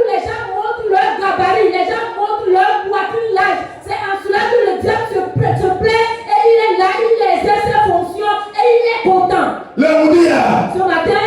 les gens montrent leur gabarit, les gens montrent leur poitrine, c'est en cela que le diable se plaît et il est là, il exerce ses fonctions et il est content. Ce matin,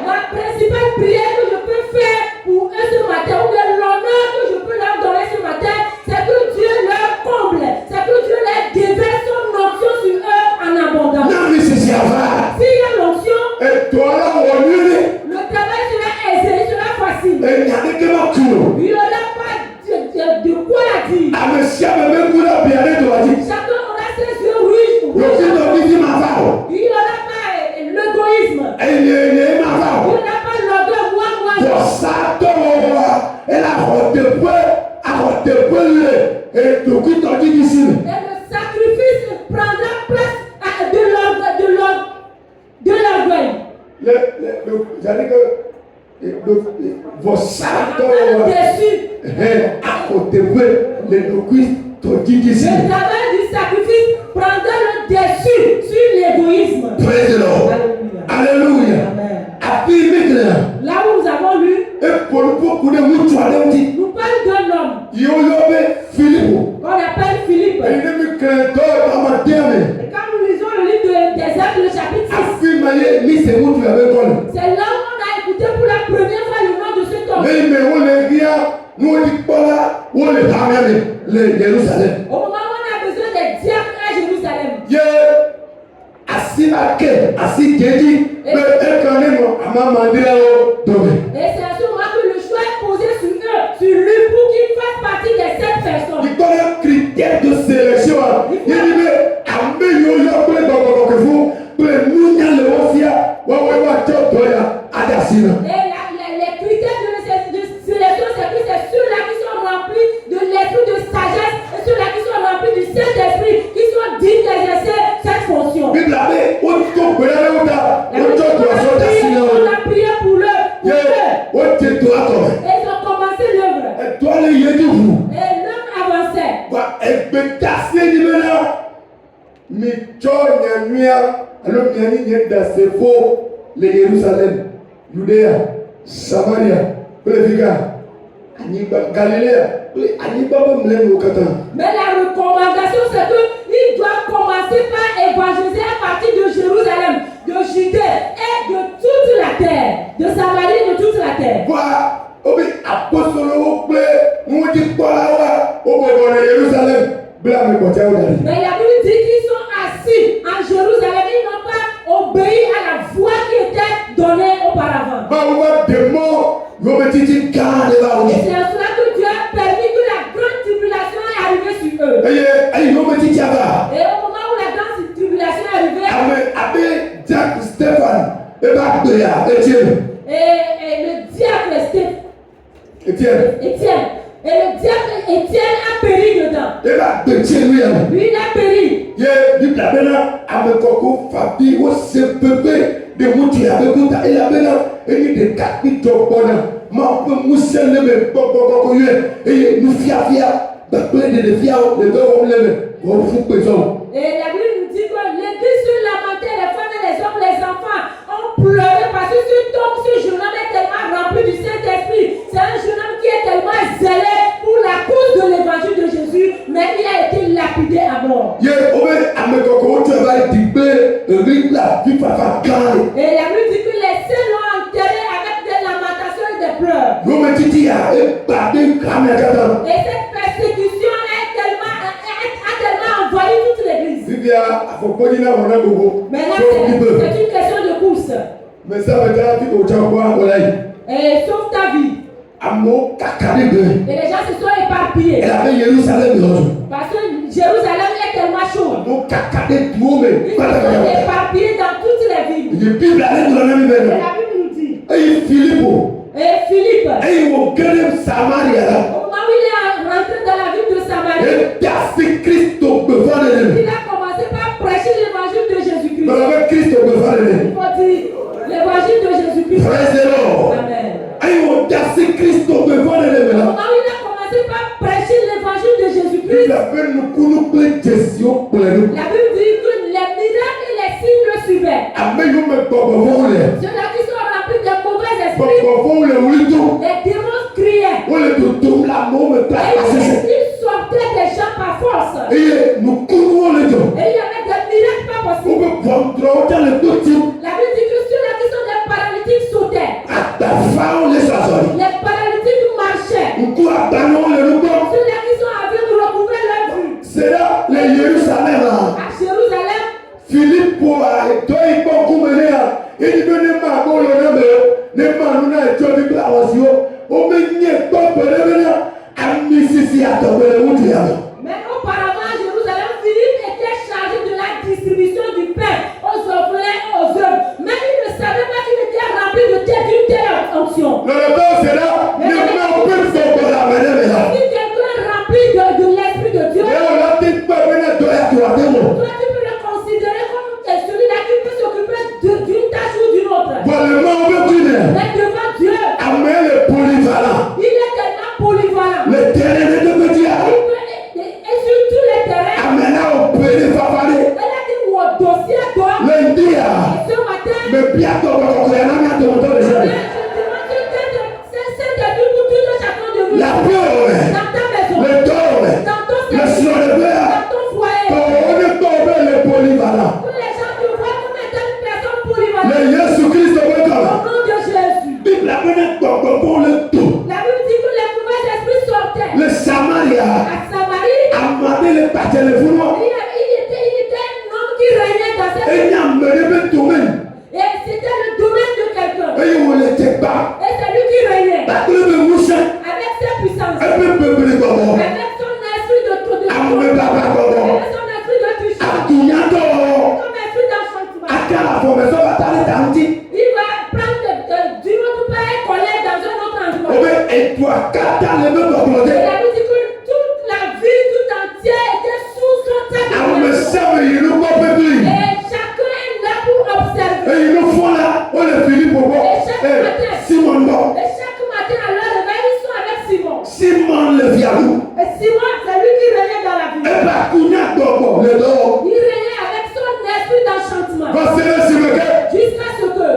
ma principale prière que je peux faire pour eux ce matin, ou bien l'honneur que je peux leur donner ce matin, c'est que Dieu leur comble, c'est que Dieu leur déverse son onction sur eux en abondance. S'il y a l'onction, le travail sera aisé, sera facile. Il n'y aura pas de quoi dire. Chacun aura ses yeux rouges. Il n'y aura pas l'égoïsme. Il n'y aura pas l'odeur moi. Et le sacrifice prendra place de l'orgueil. J'allais que vos sacs le travail du sacrifice prendra le dessus sur l'égoïsme. Alléluia. Là où nous avons lu, nous parlons d'un homme qu'on appelle Philippe. Et quand nous lisons le livre des Actes, le chapitre 6, c'est là où on a écouté pour la première fois le nom de cet homme. Au moment où on a besoin des diacres à Jérusalem. Et c'est à ce moment que le choix est posé sur eux, sur lui, pour qu'il fasse partie de cette personne. Il connaît un critère de sélection. Il dit, et les critères de sélection, c'est que c'est ceux-là qui sont remplis de l'esprit de sagesse et ceux-là qui sont remplis du Saint-Esprit, qui sont dignes d'exercer cette fonction. On a prié pour eux. Et ils ont commencé l'œuvre. Et l'œuvre avançait. Jérusalem, Judéa, Samaria, Galilée, mais la recommandation, c'est qu'il doit commencer par évangéliser à partir de Jérusalem, de Judée et de toute la terre, de Samarie, de toute la terre. Mais la Bible dit qu'ils sont assis en Jérusalem, ils n'ont pas obéi à la voix qui était donnée auparavant. Et c'est en cela que Dieu a permis que la grande tribulation est arrivée sur eux. Et au moment où la grande tribulation est arrivée, et le diable Étienne. Et le diable Étienne a péri dedans. Lui, il a péri. Et la Bible nous dit que l'église se lamentait, les femmes et les hommes, les enfants ont pleuré parce que ce jeune homme est tellement rempli du Saint-Esprit. C'est un jeune homme qui est tellement zélé pour la cause de l'évangile de Jésus, mais il a été lapidé à mort. Et la Bible dit que les saints l'ont enterré avec des lamentations et des pleurs. Et cette persécution a tellement envahi toute l'église. Maintenant, c'est une question de course. Et sauve ta vie. Et les gens se sont éparpillés. Parce que Jérusalem est tellement chaud. Ils se sont éparpillés dans toutes les villes. Et la Bible nous dit. Et Philippe. Au moment où il est rentré dans la ville de Samarie, il a commencé par prêcher l'évangile puissance. Praise the Lord. Amen. Aïe, on tasse Christ devant les Au là. moment où il a commencé par prêcher l'évangile de Il Jésus-Christ, a fait nous pour nous plaire gestion pour nous. la Bible dit que les miracles et les signes le suivaient. Amen, nous me pas Ceux-là qui sont remplis de mauvais esprits, les démons criaient. Et ils sortaient des gens par force. Et il y avait des miracles pas possibles. La Bible dit que ceux-là qui sont des paralytiques sautaient. Les paralytiques marchaient. Ceux-là qui sont aveugles recouvraient leur vue. C'est là les Jérusalem. À Jérusalem, Philippe pour toi il peut couper il dit que ne pas bon le ne pas nous na Dieu bi la osio o me nie pas pour le à Mississippi à tomber le route là. Mais auparavant à Jérusalem, Philippe était chargé de la distribution du pain aux orphelins et aux œuvres. Mais il ne savait pas qu'il était rempli d'une telle onction. Le temps c'est là, ne pas on peut faire pour la mener là. Si quelqu'un est rempli de l'esprit de Dieu, Et on a dit pas venir toi à toi toi tu peux le considérer comme celui-là qui peut s'occuper d'une tâche ou d'une autre. Vraiment on veut dire. Mais devant Dieu, Amen le polyvalent. il est tellement polyvalent. Le terrain de métier. Et sur tous les terrains, Amen là on peut les parler. elle a dit mon dossier doit. Lundi Et ce matin, mais bientôt on va rien à ton temps déjà. La peur, le tort, le soleil, on est tombé le polyvalent. Le Jésus-Christ est encore. Bible la connaît pour le tout. Le Samaria a mandé le pâté le fouloir. Et il a mené tout même. Et c'était le domaine de quelqu'un. Et il ne l'était pas. Et c'est lui qui régnait. Avec ses puissances. Un peu peuplé comment. Avec son esprit de tout de Avec son esprit de tricherie. Comme esprit d'enchantement. Il va prendre d'une autre part et coller dans un autre endroit. Et toi, quand t'as le même Et la Bible dit que toute la ville tout entière était sous son tabernacle. Et chacun est là pour observer. Et ils nous font là, on est Philippe pour voir. Simon bon. Et chaque matin à leur réveil, ils sont avec Simon. Simon le vialou. Et Simon, c'est lui qui régnait dans la ville. Et bah, Kounia Dobo, le dos. Il régnait avec son esprit d'enchantement. Jusqu'à ce que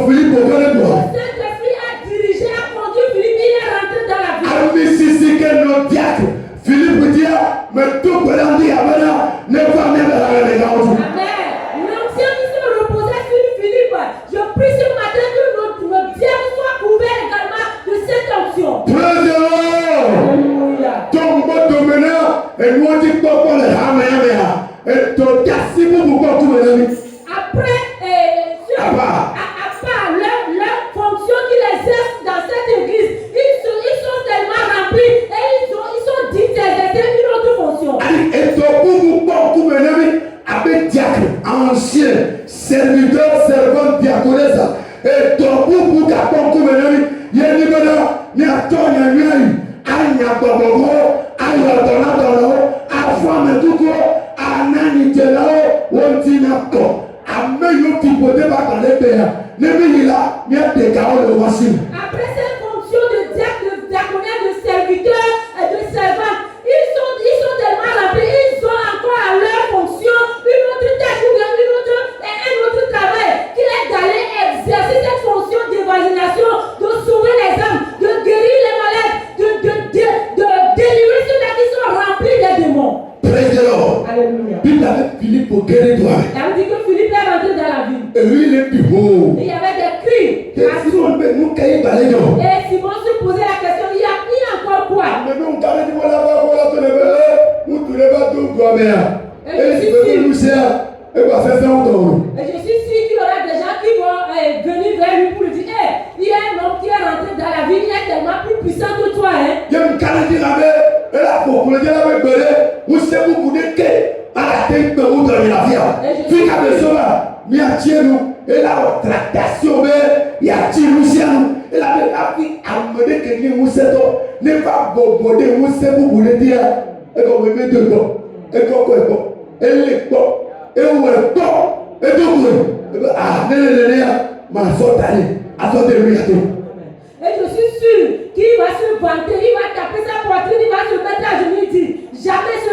Philippe au grand le Saint-Esprit a dirigé, a conduit Philippe, il est rentré dans la ville. Philippe dit, mais tout peut l'en dire, ne pas même la relégance. Amen. L'ancien qui se reposait sur Philippe, je prie ce matin que notre diable soit couvert également de cette onction. Praise the Lord. Alléluia. Tombe dominant, et nous on dit quoi pour les raméa. Et ton cassis pour quoi tout le monde. Après, à part leur fonction qu'ils exercent dans cette église, ils sont tellement remplis et ils sont dits d'exercer une autre fonction. Et ton pour tout le monde avec diacre, ancien, serviteur, servant, diaconesse. Et ton pour qu'à tout le monde, il y a une bonne, il y a ton, il y a une, il y a ton bobo, il y a ton, à femme tout court, à nani là, on dit n'importe. Amen, qui peut pas dans les pays. Ne me là, il y a des carreaux de voici. Après cette fonction de diacre, de diaconat, de serviteur et de servant, ils sont tellement remplis, ils ont encore à leur fonction une autre tâche ou un autre travail qui est d'aller exercer cette fonction d'évangélisation, de sauver les âmes, de guérir les malades, de délivrer ceux-là qui sont remplis des démons. Praise the Lord. Alléluia. Bible avec Philippe pour guérir toi. Elle dit que Philippe est rentré dans la ville. Et lui, il est plus beau. Et il y avait des cris. Et Simon, nous caillons dans les gens. Et Simon se posait la question, il y a encore quoi? Mais nous, quand on dit voilà, nous tous les bateaux, toi, mais. Et si vous nous servez, et quoi, c'est ça, on et je suis sûr qu'il y aura des gens qui vont venir vers lui pour lui dire, il y a un homme qui est rentré dans la ville, il est tellement plus puissant que toi. Il y a une qualité là-bas, et là, pour le dire avec Belé, vous savez, vous pouvez que, à la tête de vous dans la vie. Puis, qu'à le sauver, il y a nous, et là, on tractation, il y a nous, et là, il y a amené quelqu'un, vous savez, ne pas boboder, vous savez, vous voulez dire, et qu'on me met dedans, et qu'on me met et les temps, et où est temps, et tout, ah, Et je suis sûr qu'il va se vanter, il va taper sa poitrine, il va se mettre à genoux et dire, jamais ce